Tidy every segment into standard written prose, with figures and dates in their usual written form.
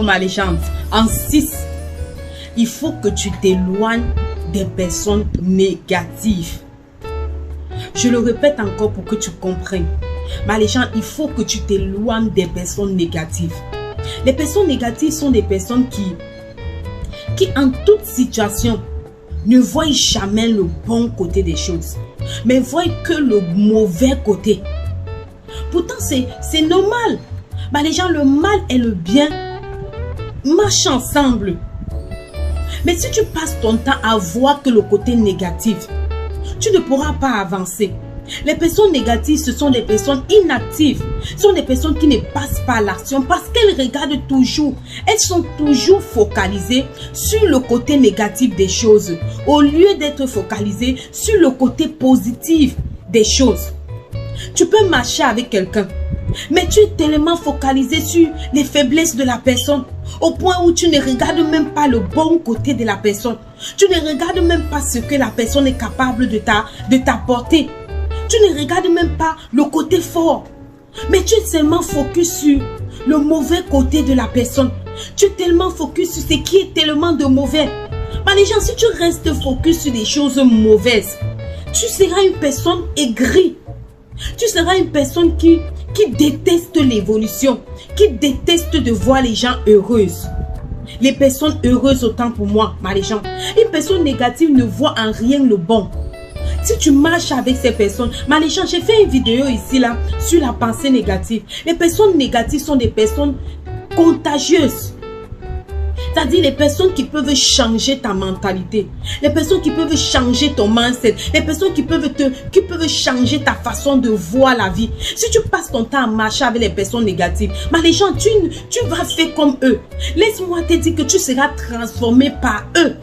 ma légende. En 6, il faut que tu t'éloignes des personnes négatives. Je le répète encore pour que tu comprennes. Ma légende, il faut que tu t'éloignes des personnes négatives. Les personnes négatives sont des personnes qui en toute situation ne voient jamais le bon côté des choses, mais voient que le mauvais côté. Pourtant, c'est normal. Bah, les gens, le mal et le bien marchent ensemble. Mais si tu passes ton temps à voir que le côté négatif, tu ne pourras pas avancer. Les personnes négatives, ce sont des personnes inactives. Ce sont des personnes qui ne passent pas à l'action parce qu'elles regardent toujours. Elles sont toujours focalisées sur le côté négatif des choses au lieu d'être focalisées sur le côté positif des choses. Tu peux marcher avec quelqu'un, mais tu es tellement focalisé sur les faiblesses de la personne au point où tu ne regardes même pas le bon côté de la personne. Tu ne regardes même pas ce que la personne est capable de t'apporter. Tu ne regardes même pas le côté fort, mais tu es tellement focus sur le mauvais côté de la personne. Tu es tellement focus sur ce qui est tellement de mauvais. Mais les gens, si tu restes focus sur des choses mauvaises, tu seras une personne aigrie. Tu seras une personne qui déteste l'évolution, qui déteste de voir les gens heureuses. Les personnes heureuses, autant pour moi, ma légende. Une personne négative ne voit en rien le bon. Si tu marches avec ces personnes, ma légende, j'ai fait une vidéo ici là sur la pensée négative. Les personnes négatives sont des personnes contagieuses. C'est-à-dire les personnes qui peuvent changer ta mentalité. Les personnes qui peuvent changer ton mindset. Les personnes qui peuvent changer ta façon de voir la vie. Si tu passes ton temps à marcher avec les personnes négatives, mais les gens, tu vas faire comme eux. Laisse-moi te dire que tu seras transformé par eux.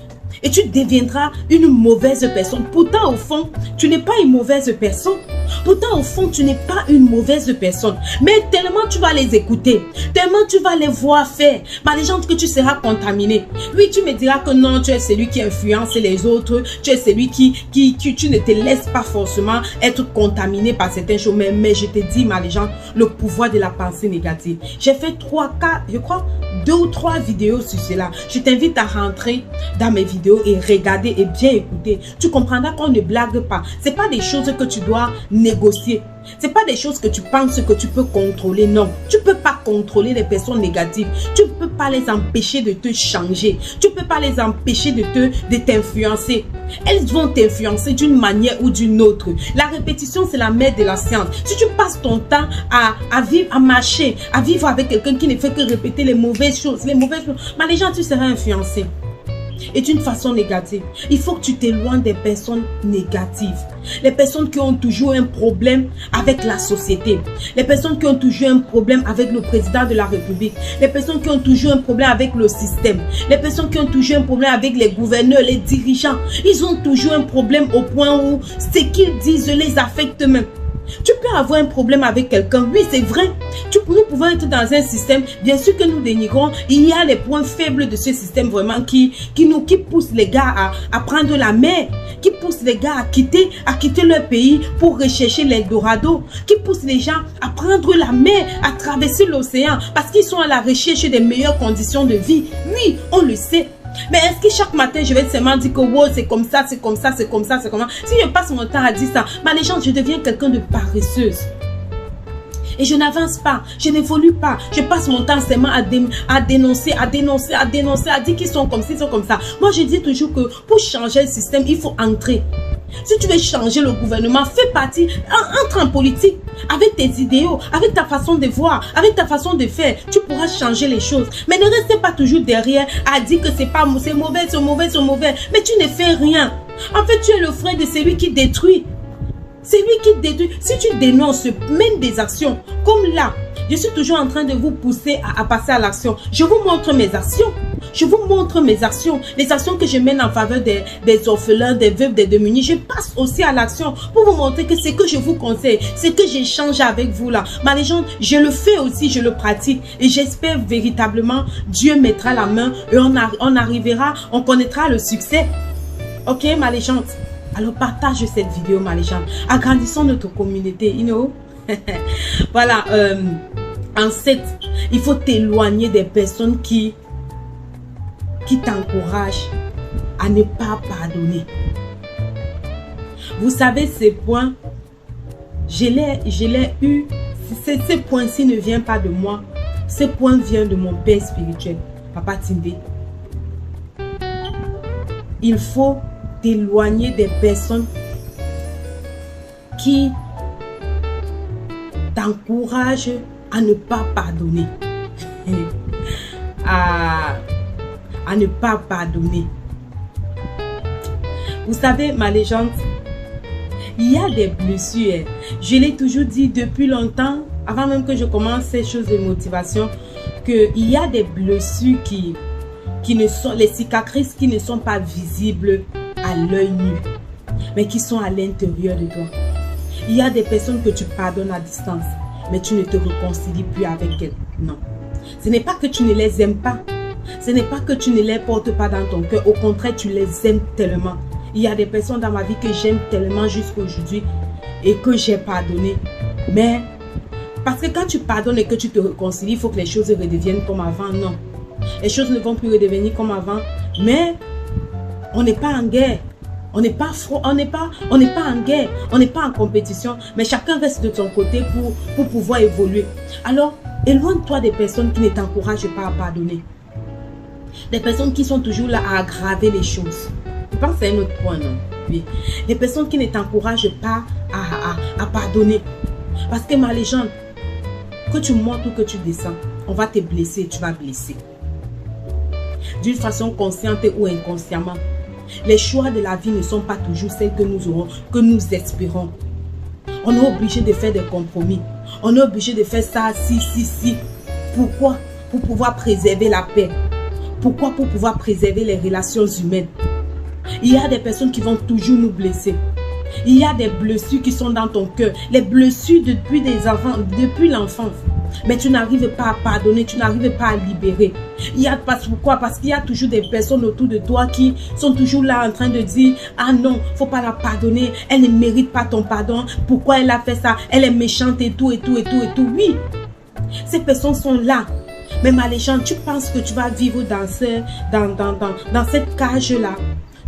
Et tu deviendras une mauvaise personne. Pourtant, au fond, tu n'es pas une mauvaise personne. Pourtant, au fond, tu n'es pas une mauvaise personne. Mais tellement tu vas les écouter, tellement tu vas les voir faire, les gens que tu seras contaminé. Oui, tu me diras que non, tu es celui qui influence les autres. Tu es celui tu ne te laisses pas forcément être contaminé par certaines choses. Mais je te dis, ma légende, le pouvoir de la pensée négative. J'ai fait 2 ou 3 vidéos sur cela. Je t'invite à rentrer dans mes vidéos et regarder et bien écouter. Tu comprendras qu'on ne blague pas. Ce n'est pas des choses que tu dois négocier. Ce n'est pas des choses que tu penses que tu peux contrôler. Non, tu ne peux pas contrôler les personnes négatives. Tu ne peux pas les empêcher de te changer. Tu ne peux pas les empêcher de t'influencer. Elles vont t'influencer d'une manière ou d'une autre. La répétition, c'est la mère de la science. Si tu passes ton temps à vivre, à marcher, à vivre avec quelqu'un qui ne fait que répéter les mauvaises choses, les gens, tu seras influencé. Et d'une façon négative. Il faut que tu t'éloignes des personnes négatives. Les personnes qui ont toujours un problème avec la société. Les personnes qui ont toujours un problème avec le président de la République. Les personnes qui ont toujours un problème avec le système. Les personnes qui ont toujours un problème avec les gouverneurs, les dirigeants. Ils ont toujours un problème au point où ce qu'ils disent les affecte même. Tu peux avoir un problème avec quelqu'un, oui c'est vrai. Nous pouvons être dans un système, bien sûr que nous dénigrons. Il y a les points faibles de ce système vraiment qui poussent les gars à prendre la mer, qui poussent les gars à quitter leur pays pour rechercher l'Eldorado, qui poussent les gens à prendre la mer, à traverser l'océan parce qu'ils sont à la recherche des meilleures conditions de vie. Oui, on le sait. Mais est-ce que chaque matin je vais seulement dire que wow, c'est comme ça, c'est comme ça, c'est comme ça, c'est comme ça. Si je passe mon temps à dire ça, les gens, je deviens quelqu'un de paresseuse. Et je n'avance pas, je n'évolue pas. Je passe mon temps seulement à dénoncer, à dire qu'ils sont comme ci, ils sont comme ça. Moi, je dis toujours que pour changer le système, il faut entrer. Si tu veux changer le gouvernement, fais partie, entre en politique. Avec tes idéaux, avec ta façon de voir, avec ta façon de faire, tu pourras changer les choses. Mais ne restez pas toujours derrière à dire que c'est mauvais, c'est mauvais, c'est mauvais. Mais tu ne fais rien. En fait, tu es le frère de celui qui détruit. C'est lui qui détruit. Si tu dénonces, mène des actions. Comme là, je suis toujours en train de vous pousser à passer à l'action. Je vous montre mes actions. Je vous montre mes actions. Les actions que je mène en faveur des orphelins, des veuves, des démunis. Je passe aussi à l'action pour vous montrer que c'est que je vous conseille, c'est que j'échange avec vous là. Ma légende, je le fais aussi, je le pratique. Et j'espère véritablement, Dieu mettra la main et on arrivera, on connaîtra le succès. Ok, ma légende? Alors partage cette vidéo, ma légende. Agrandissons notre communauté, you know. Voilà, En 7, il faut t'éloigner des personnes qui t'encouragent à ne pas pardonner. Vous savez, ces points, je l'ai eu. Ces points-ci ne viennent pas de moi. Ces points viennent de mon père spirituel, Papa Timbe. Il faut t'éloigner des personnes qui t'encouragent à ne pas pardonner. à ne pas pardonner. Vous savez, ma légende, il y a des blessures. Je l'ai toujours dit depuis longtemps, avant même que je commence ces choses de motivation, qu'il y a des blessures qui ne sont, les cicatrices qui ne sont pas visibles à l'œil nu, mais qui sont à l'intérieur de toi. Il y a des personnes que tu pardonnes à distance, mais tu ne te réconcilies plus avec elles. Non. Ce n'est pas que tu ne les aimes pas. Ce n'est pas que tu ne les portes pas dans ton cœur. Au contraire, tu les aimes tellement. Il y a des personnes dans ma vie que j'aime tellement jusqu'à aujourd'hui et que j'ai pardonné. Mais, parce que quand tu pardonnes et que tu te réconcilies, il faut que les choses redeviennent comme avant. Non. Les choses ne vont plus redevenir comme avant. Mais, on n'est pas en guerre. On n'est pas en guerre. On n'est pas en compétition. Mais chacun reste de ton côté pour pouvoir évoluer. Alors, éloigne-toi des personnes qui ne t'encouragent pas à pardonner. Des personnes qui sont toujours là à aggraver les choses. Je pense que c'est un autre point, non? Oui. Les personnes qui ne t'encouragent pas à pardonner. Parce que ma légende, que tu montes ou que tu descends, on va te blesser et tu vas blesser. D'une façon consciente ou inconsciemment. Les choix de la vie ne sont pas toujours celles que nous aurons, que nous espérons. On est obligé de faire des compromis. On est obligé de faire ça, si. Pourquoi? Pour pouvoir préserver la paix. Pourquoi? Pour pouvoir préserver les relations humaines. Il y a des personnes qui vont toujours nous blesser. Il y a des blessures qui sont dans ton cœur. Les blessures depuis l'enfance. Mais tu n'arrives pas à pardonner, tu n'arrives pas à libérer. Pourquoi? Parce qu'il y a toujours des personnes autour de toi qui sont toujours là en train de dire « Ah non, il ne faut pas la pardonner, elle ne mérite pas ton pardon. Pourquoi elle a fait ça? Elle est méchante et tout. » Oui, ces personnes sont là. Mais ma légende, tu penses que tu vas vivre dans cette cage-là?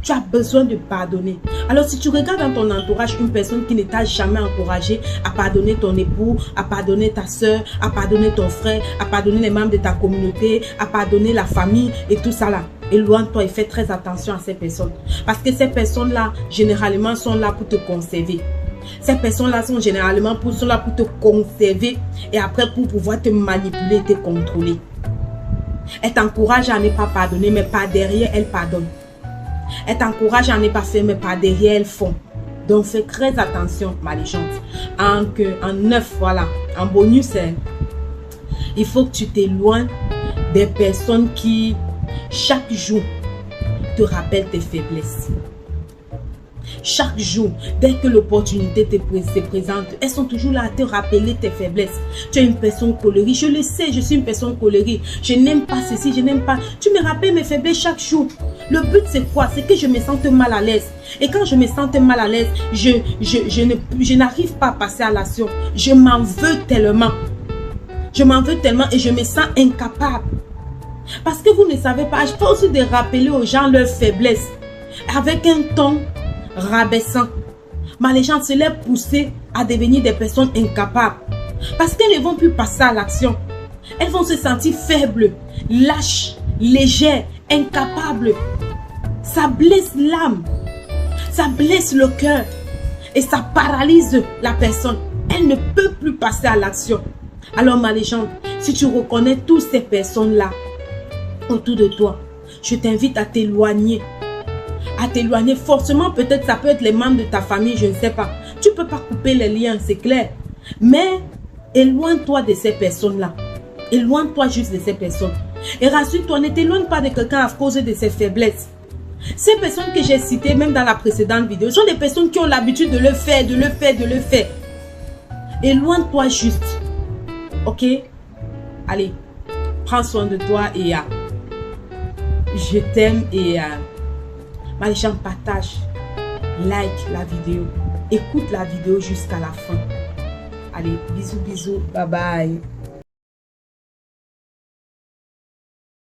Tu as besoin de pardonner. Alors si tu regardes dans ton entourage une personne qui ne t'a jamais encouragé à pardonner ton époux, à pardonner ta soeur, à pardonner ton frère, à pardonner les membres de ta communauté, à pardonner la famille et tout ça là, éloigne-toi et fais très attention à ces personnes. Parce que ces personnes-là, généralement, sont là pour te conserver. Ces personnes-là sont généralement là pour te conserver et après pour pouvoir te manipuler et te contrôler. Elles t'encouragent à ne pas pardonner, mais par derrière, elles pardonnent. Elles t'encouragent à ne pas faire, mais par derrière, elles font. Donc, fais très attention, ma légende. En 9, voilà, en bonus, il faut que tu t'éloignes des personnes qui, chaque jour, te rappellent tes faiblesses. Chaque jour, dès que l'opportunité se présente, elles sont toujours là à te rappeler tes faiblesses. Tu es une personne colérique. Je le sais, je suis une personne colérique. Je n'aime pas ceci, je n'aime pas. Tu me rappelles mes faiblesses chaque jour. Le but, c'est quoi? C'est que je me sente mal à l'aise. Et quand je me sens mal à l'aise, je n'arrive pas à passer à l'action. Je m'en veux tellement. Je m'en veux tellement et je me sens incapable. Parce que vous ne savez pas, je pense de rappeler aux gens leurs faiblesses avec un ton rabaissant. Mais les gens se les pousser à devenir des personnes incapables. Parce qu'elles ne vont plus passer à l'action. Elles vont se sentir faibles, lâches, légères, incapables. Ça blesse l'âme. Ça blesse le cœur. Et ça paralyse la personne. Elle ne peut plus passer à l'action. Alors ma légende, si tu reconnais toutes ces personnes-là autour de toi, je t'invite à t'éloigner. À t'éloigner forcément, peut-être ça peut être les membres de ta famille, je ne sais pas. Tu ne peux pas couper les liens, c'est clair. Mais éloigne-toi de ces personnes-là. Éloigne-toi juste de ces personnes. Et rassure-toi, ne t'éloigne pas de quelqu'un à cause de ses faiblesses. Ces personnes que j'ai citées, même dans la précédente vidéo, sont des personnes qui ont l'habitude de le faire, de le faire. Éloigne-toi juste. Ok? Allez, prends soin de toi et je t'aime et les gens partagent, like la vidéo, écoute la vidéo jusqu'à la fin. Allez, bisous, bye bye.